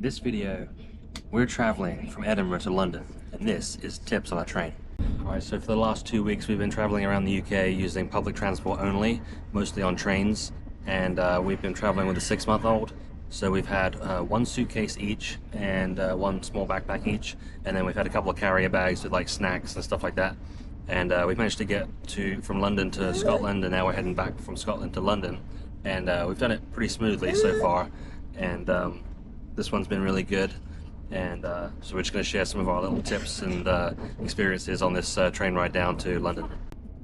This video, we're traveling from Edinburgh to London, and this is tips on a train. Alright, so for the last 2 weeks we've been traveling around the UK using public transport only, mostly on trains, and we've been traveling with a 6-month-old. So we've had one suitcase each and one small backpack each, and then we've had a couple of carrier bags with like snacks and stuff like that. And we've managed to get from London to Scotland, and now we're heading back from Scotland to London, and we've done it pretty smoothly so far. And this one's been really good, and so we're just going to share some of our little tips and experiences on this train ride down to London.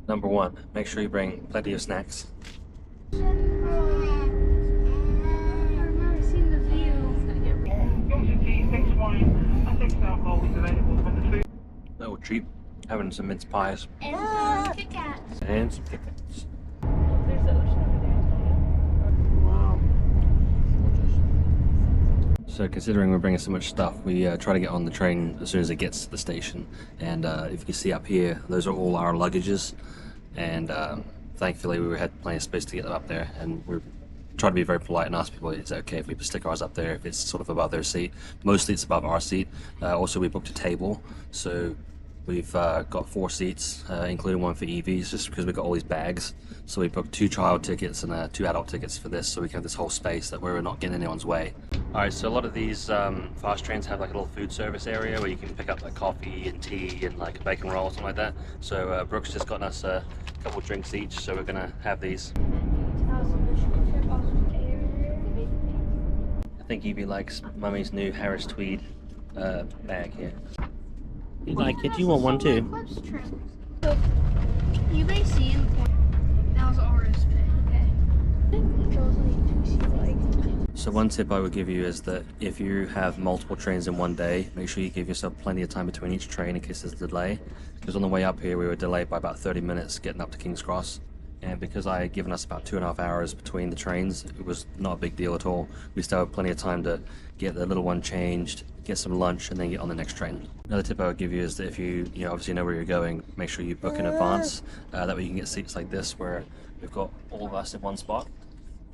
Number one, make sure you bring plenty of snacks. Little treat, having some mince pies. And some Kit Kats. And some Kit Kats. There's the ocean over there. Wow. So considering we're bringing so much stuff, we try to get on the train as soon as it gets to the station. And if you can see up here, those are all our luggages. And thankfully we had plenty of space to get them up there. And we're trying to be very polite and ask people, is it okay if we stick ours up there if it's sort of above their seat? Mostly it's above our seat. Also we booked a table, so we've got 4 seats, including one for EVs, just because we've got all these bags. So we booked 2 child tickets and 2 adult tickets for this, so we can have this whole space that we're not getting in anyone's way. Alright, so a lot of these fast trains have like a little food service area where you can pick up like coffee and tea and like a bacon roll or something like that. So Brooke's just gotten us a couple drinks each, so we're gonna have these. I think Evie likes Mummy's new Harris Tweed bag here. You like it? You want one too? So, you may see in the point. That was ours. Okay. So one tip I would give you is that if you have multiple trains in one day, make sure you give yourself plenty of time between each train in case there's a delay. Because on the way up here we were delayed by about 30 minutes getting up to King's Cross. And because I had given us about 2.5 hours between the trains, it was not a big deal at all. We still have plenty of time to get the little one changed, get some lunch, and then get on the next train. Another tip I would give you is that if you obviously know where you're going, make sure you book in advance. That way you can get seats like this where we've got all of us in one spot,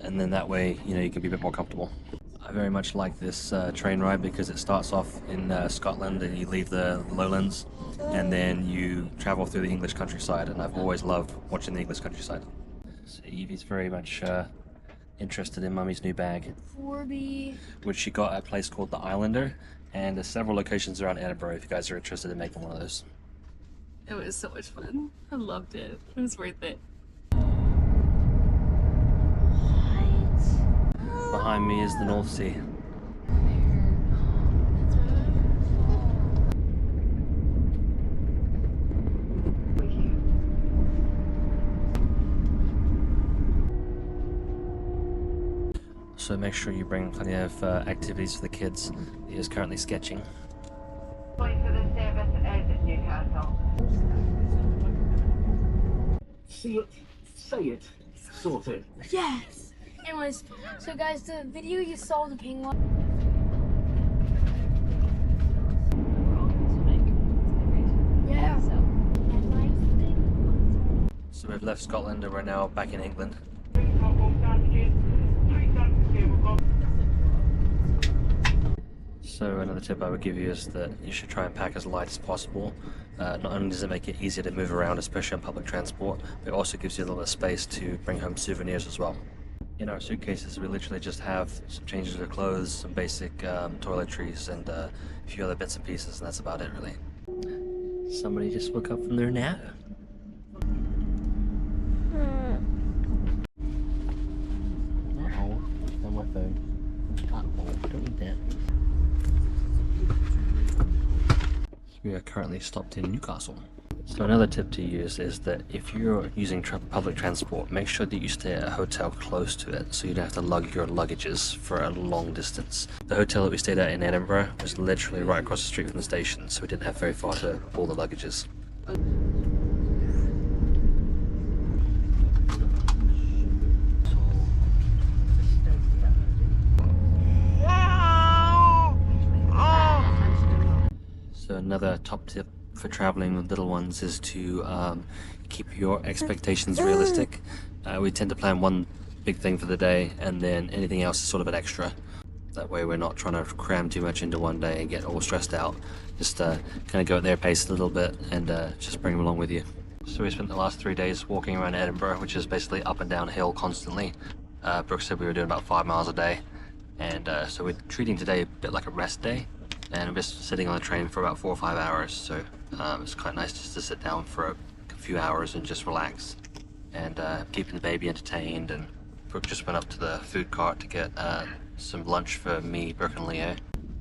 and then that way you can be a bit more comfortable. I very much like this train ride because it starts off in Scotland and you leave the lowlands, and then you travel through the English countryside, and I've always loved watching the English countryside. So Evie's very much interested in Mummy's new bag, 4B. which she got at a place called the Islander, and there's several locations around Edinburgh if you guys are interested in making one of those. It was so much fun. I loved it. It was worth it. Behind me is the North Sea. So make sure you bring plenty of activities for the kids. He is currently sketching. See it, say it, sort it. Yes. Anyways, so guys, the video you saw the penguin. Yeah. So we've left Scotland and we're now back in England. So another tip I would give you is that you should try and pack as light as possible. Not only does it make it easier to move around, especially on public transport, but it also gives you a little bit of space to bring home souvenirs as well. In our suitcases we literally just have some changes of clothes, some basic toiletries, and a few other bits and pieces, and that's about it really. Somebody just woke up from their nap. Uh-oh, on my phone. Uh-oh, don't need that. We are currently stopped in Newcastle. So another tip to use is that if you're using public transport, make sure that you stay at a hotel close to it so you don't have to lug your luggages for a long distance. The hotel that we stayed at in Edinburgh was literally right across the street from the station, so we didn't have very far to haul the luggages. So another top tip for traveling with little ones is to keep your expectations realistic. We tend to plan one big thing for the day, and then anything else is sort of an extra. That way we're not trying to cram too much into one day and get all stressed out. Just kind of go at their pace a little bit and just bring them along with you. So we spent the last 3 days walking around Edinburgh, which is basically up and down hill constantly. Brooke said we were doing about 5 miles a day, and so we're treating today a bit like a rest day, and I'm just sitting on the train for about 4 or 5 hours, so it's quite nice just to sit down for a few hours and just relax, and keeping the baby entertained. And Brooke just went up to the food cart to get some lunch for me, Brooke and Leo.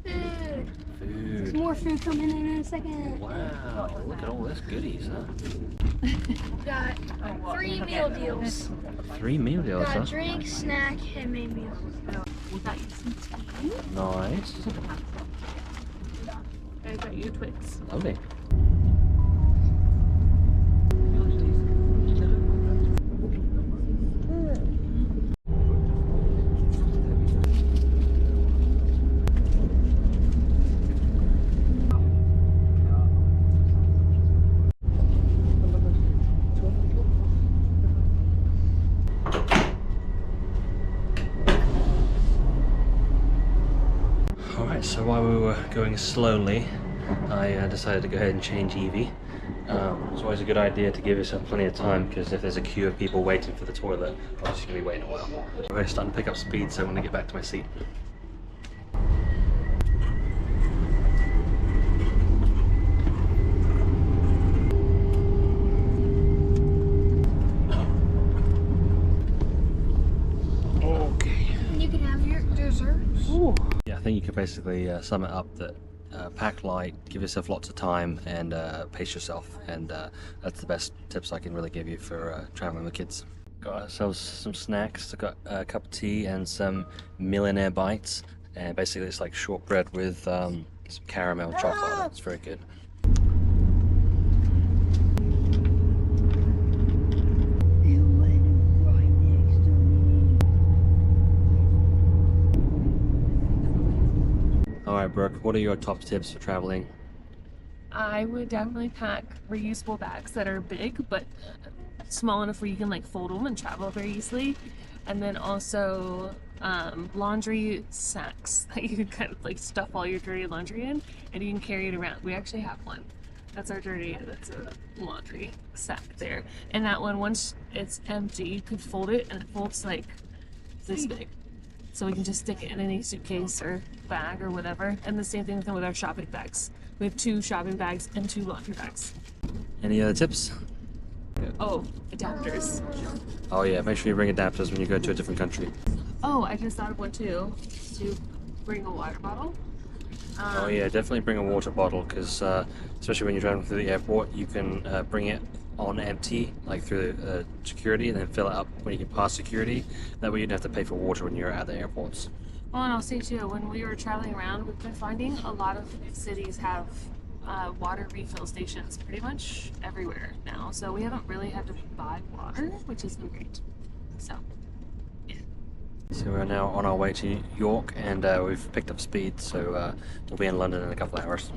Food. There's Food. more food coming in a second. Wow, look at all this goodies, huh? Got 3 meal deals. 3 meal deals, huh? Got drink, snack, and main meal. We got you some tea. Nice. I got you Twix. Lovely. Alright, so while we were going slowly, I decided to go ahead and change Evie. It's always a good idea to give yourself plenty of time, because if there's a queue of people waiting for the toilet, I'm just going to be waiting a while. We're already starting to pick up speed, so I'm going to get back to my seat. Okay. You can have your desserts. Ooh. Yeah, I think you could basically sum it up that pack light, give yourself lots of time, and pace yourself, and that's the best tips I can really give you for traveling with kids. Got ourselves some snacks. I got a cup of tea and some millionaire bites, and basically it's like shortbread with some caramel chocolate. It's very good. Alright, Brooke, what are your top tips for traveling? I would definitely pack reusable bags that are big but small enough where you can like fold them and travel very easily, and then also laundry sacks that you can kind of like stuff all your dirty laundry in, and you can carry it around. We actually have one. That's a laundry sack there, and that one, once it's empty, you can fold it, and it folds like this big. So we can just stick it in any suitcase or bag or whatever. And the same thing with our shopping bags. We have 2 shopping bags and 2 laundry bags. Any other tips? Oh, adapters. Oh yeah, make sure you bring adapters when you go to a different country. Oh, I just thought of one too. To bring a water bottle. Oh yeah, definitely bring a water bottle, because especially when you're driving through the airport, you can bring it on empty, like through security, and then fill it up when you can pass security. That way you don't have to pay for water when you're at the airports. Well, and I'll say too, when we were traveling around, we've been finding a lot of cities have water refill stations pretty much everywhere now. So we haven't really had to buy water, which has been great. So, yeah. So we're now on our way to York, and we've picked up speed, so we'll be in London in a couple of hours.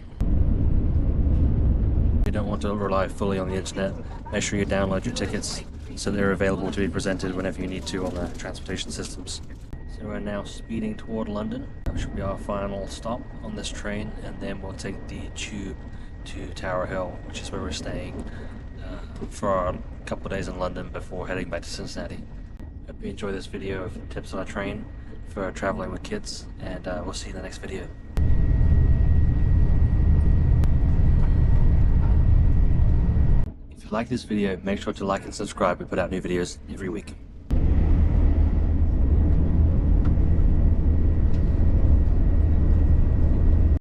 If you don't want to rely fully on the internet, make sure you download your tickets so they're available to be presented whenever you need to on the transportation systems. So we're now speeding toward London, which will be our final stop on this train, and then we'll take the tube to Tower Hill, which is where we're staying for our couple of days in London before heading back to Cincinnati. Hope you enjoy this video of tips on a train for traveling with kids, and we'll see you in the next video. If you like this video, make sure to like and subscribe. We put out new videos every week.